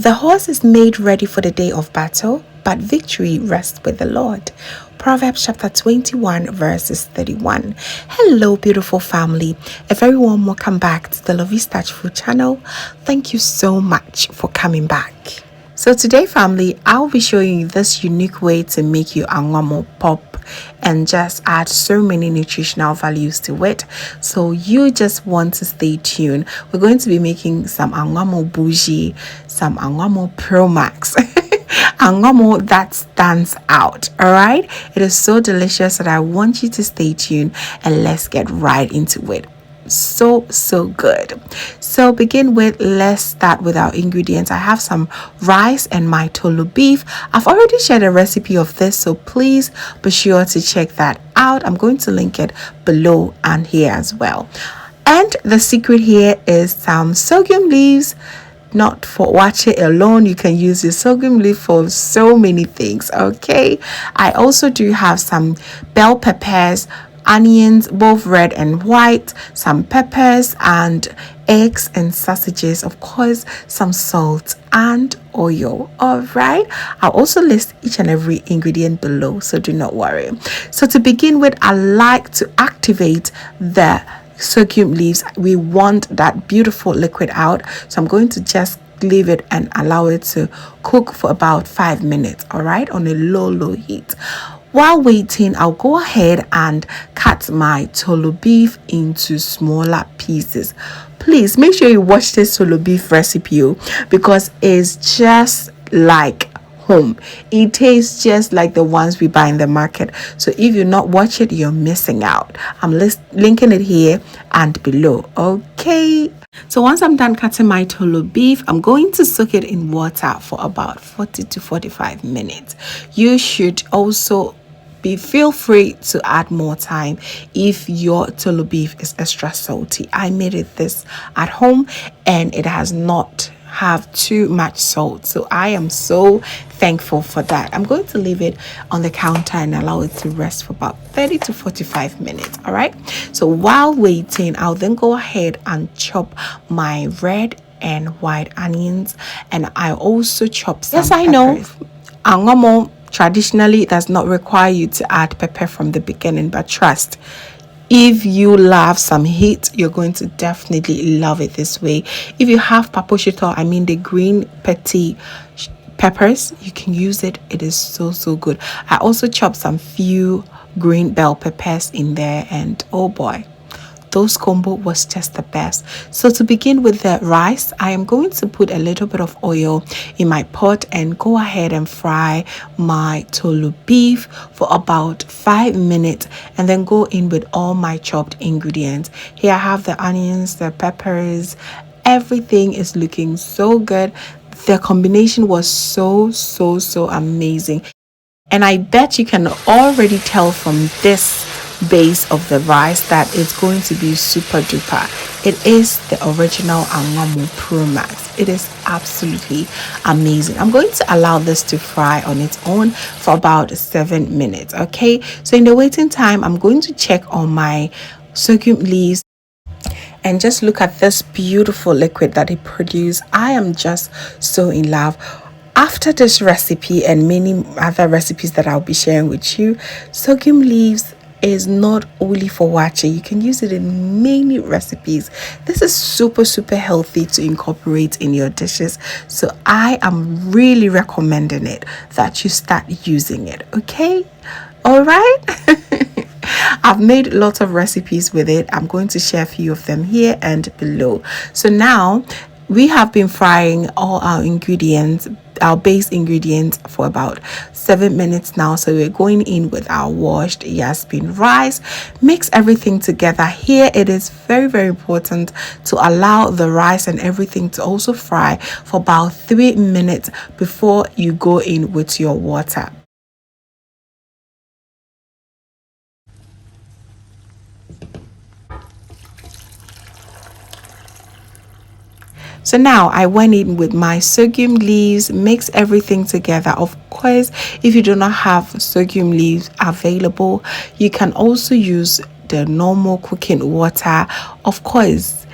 The horse is made ready for the day of battle, but victory rests with the Lord. Proverbs chapter 21 verses 31. Hello beautiful family. A very warm welcome back to the Lovystouch food channel. Thank you so much for coming back. So today family, I'll be showing you this unique way to make your angwamo pop and just add so many nutritional values to it. So you just want to stay tuned. We're going to be making some angwamo bougie, some angwamo pro max. Angwamo that stands out. All right, it is so delicious that I want you to stay tuned and let's get right into it. So good. So let's start with our ingredients. I have some rice and my Tolo beef. I've already shared a recipe of this, so please be sure to check that out. I'm going to link it below and here as well. And the secret here is some sorghum leaves. Not for watching alone, you can use your sorghum leaf for so many things. Okay, I also do have some bell peppers, onions, both red and white, some peppers and eggs and sausages, of course some salt and oil. All right, I'll also list each and every ingredient below, so do not worry. So to begin with, I like to activate the sorghum leaves. We want that beautiful liquid out, so I'm going to just leave it and allow it to cook for about 5 minutes, all right, on a low heat. While waiting, I'll go ahead and cut my Tolo beef into smaller pieces. Please make sure you watch this Tolo beef recipe because it's just like home. It tastes just like the ones we buy in the market. So if you not watch it, you're missing out. I'm linking it here and below. Okay, so once I'm done cutting my Tolo beef, I'm going to soak it in water for about 40 to 45 minutes. You should also feel free to add more time if your Tolo beef is extra salty. I made this at home and it has not have too much salt, so I am so thankful for that. I'm going to leave it on the counter and allow it to rest for about 30 to 45 minutes. All right, so while waiting, I'll then go ahead and chop my red and white onions, and I also chop some peppers. I know angwamo traditionally does not require you to add pepper from the beginning, but trust, if you love some heat, you're going to definitely love it this way. If you have paposhito, I mean the green petty peppers, you can use it. It is so good. I also chopped some few green bell peppers in there, and oh boy, those combo was just the best. So to begin with the rice, I am going to put a little bit of oil in my pot and go ahead and fry my Tolo beef for about 5 minutes, and then go in with all my chopped ingredients. Here I have the onions, the peppers. Everything is looking so good. The combination was so amazing, and I bet you can already tell from this base of the rice that it's going to be super duper. It is the original Angwamo Pro Max. It is absolutely amazing. I'm going to allow this to fry on its own for about 7 minutes. Okay, so in the waiting time, I'm going to check on my sorghum leaves and just look at this beautiful liquid that it produced. I am just so in love. After this recipe and many other recipes that I'll be sharing with you, sorghum leaves is not only for wache. You can use it in many recipes. This is super healthy to incorporate in your dishes, so I am really recommending it that you start using it. Okay, all right. I've made lots of recipes with it. I'm going to share a few of them here and below. So now we have been frying all our ingredients, our base ingredients, for about 7 minutes now. So we're going in with our washed jasmine rice. Mix everything together. Here it is very important to allow the rice and everything to also fry for about 3 minutes before you go in with your water. So now I went in with my sorghum leaves, mix everything together. Of course, if you do not have sorghum leaves available, you can also use the normal cooking water. Of course,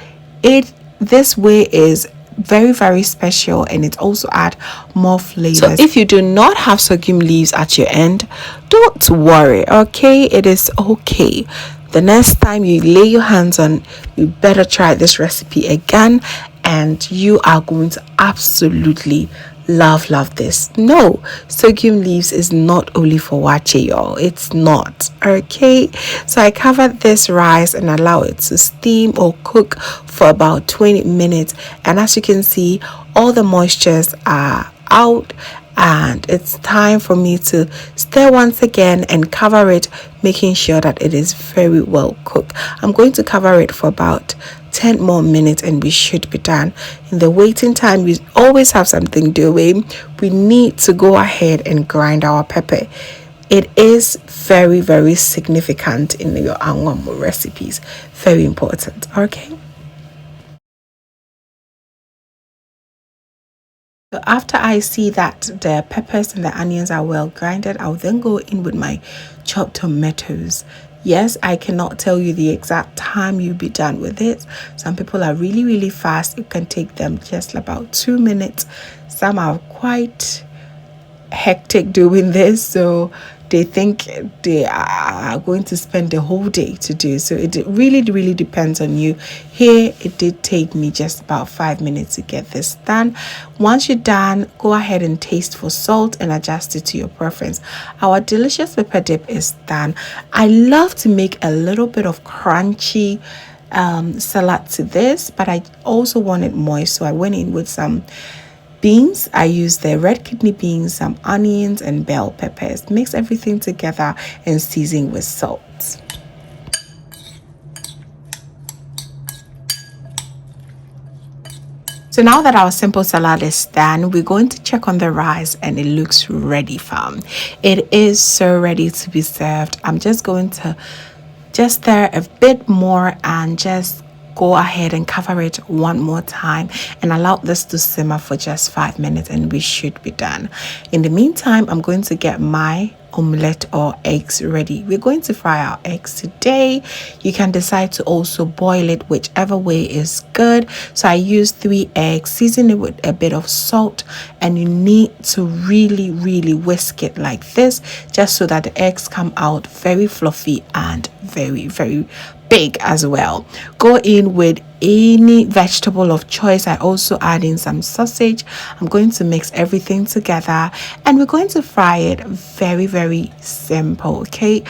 this way is very, very special, and it also add more flavors. So if you do not have sorghum leaves at your end, don't worry, okay? It is okay. The next time you lay your hands on, you better try this recipe again, and you are going to absolutely love this. No, sorghum leaves is not only for wache, y'all. It's not, okay? So I covered this rice and allow it to steam or cook for about 20 minutes, and as you can see, all the moistures are out, and it's time for me to stir once again and cover it, making sure that it is very well cooked. I'm going to cover it for about 10 more minutes and we should be done. In the waiting time, we always have something doing. We need to go ahead and grind our pepper. It is very, very significant in your angwamo recipes. Very important, okay? So after I see that the peppers and the onions are well grinded, I'll then go in with my chopped tomatoes. Yes, I cannot tell you the exact time you'll be done with it. Some people are really, really fast. It can take them just about 2 minutes. Some are quite hectic doing this, so they think they are going to spend the whole day to do. So it really depends on you. Here it did take me just about 5 minutes to get this done. Once you're done, go ahead and taste for salt and adjust it to your preference. Our delicious pepper dip is done. I love to make a little bit of crunchy salad to this, but I also want it moist, so I went in with some beans. I used the red kidney beans, some onions and bell peppers. Mix everything together and season with salt. So now that our simple salad is done, we're going to check on the rice, and it looks ready, fam. It is so ready to be served. I'm just going to stir a bit more and just go ahead and cover it one more time and allow this to simmer for just 5 minutes, and we should be done. In the meantime, I'm going to get my omelette or eggs ready. We're going to fry our eggs today. You can decide to also boil it, whichever way is good. So I use 3 eggs, season it with a bit of salt, and you need to really whisk it like this, just so that the eggs come out very fluffy and very big as well. Go in with any vegetable of choice. I also add in some sausage. I'm going to mix everything together, and we're going to fry it very simple, okay?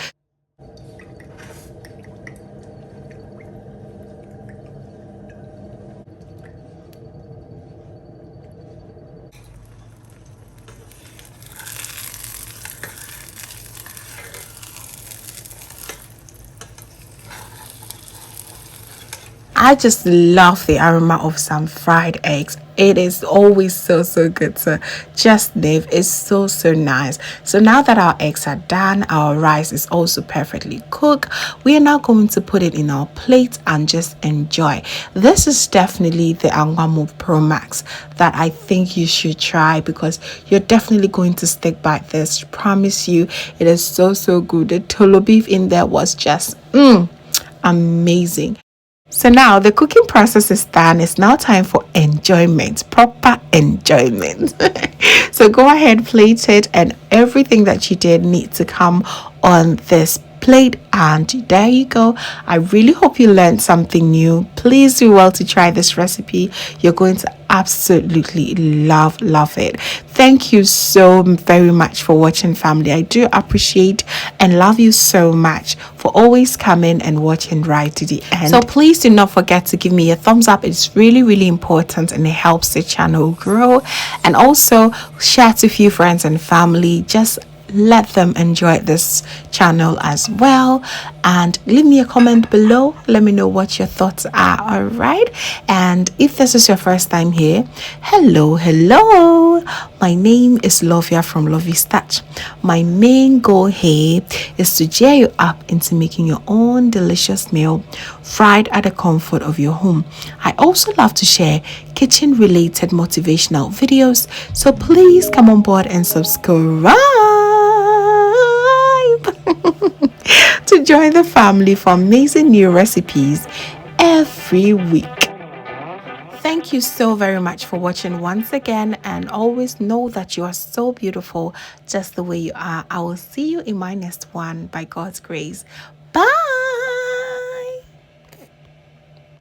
I just love the aroma of some fried eggs. It is always so good to just sniff. It's so nice. So now that our eggs are done, our rice is also perfectly cooked. We are now going to put it in our plate and just enjoy. This is definitely the Angwamoo Pro Max that I think you should try, because you're definitely going to stick by this. Promise you, it is so good. The Tolo beef in there was just amazing. So now the cooking process is done. It's now time for enjoyment, proper enjoyment. So go ahead, plate it, and everything that you did need to come on this plate, and there you go. I really hope you learned something new. Please do well to try this recipe. You're going to absolutely love it. Thank you so very much for watching, family. I do appreciate and love you so much for always coming and watching right to the end. So please do not forget to give me a thumbs up. It's really important, and it helps the channel grow. And also share to a few friends and family. Just let them enjoy this channel as well, and leave me a comment below. Let me know what your thoughts are. All right, and if this is your first time here, hello, my name is Lovia from Lovystouch. My main goal here is to cheer you up into making your own delicious meal fried at the comfort of your home. I also love to share kitchen related motivational videos, so please come on board and subscribe to join the family for amazing new recipes every week. Thank Thank you so very much for watching once again, and always know that you are so beautiful just the way you are. I will see you in my next one by God's grace. Bye.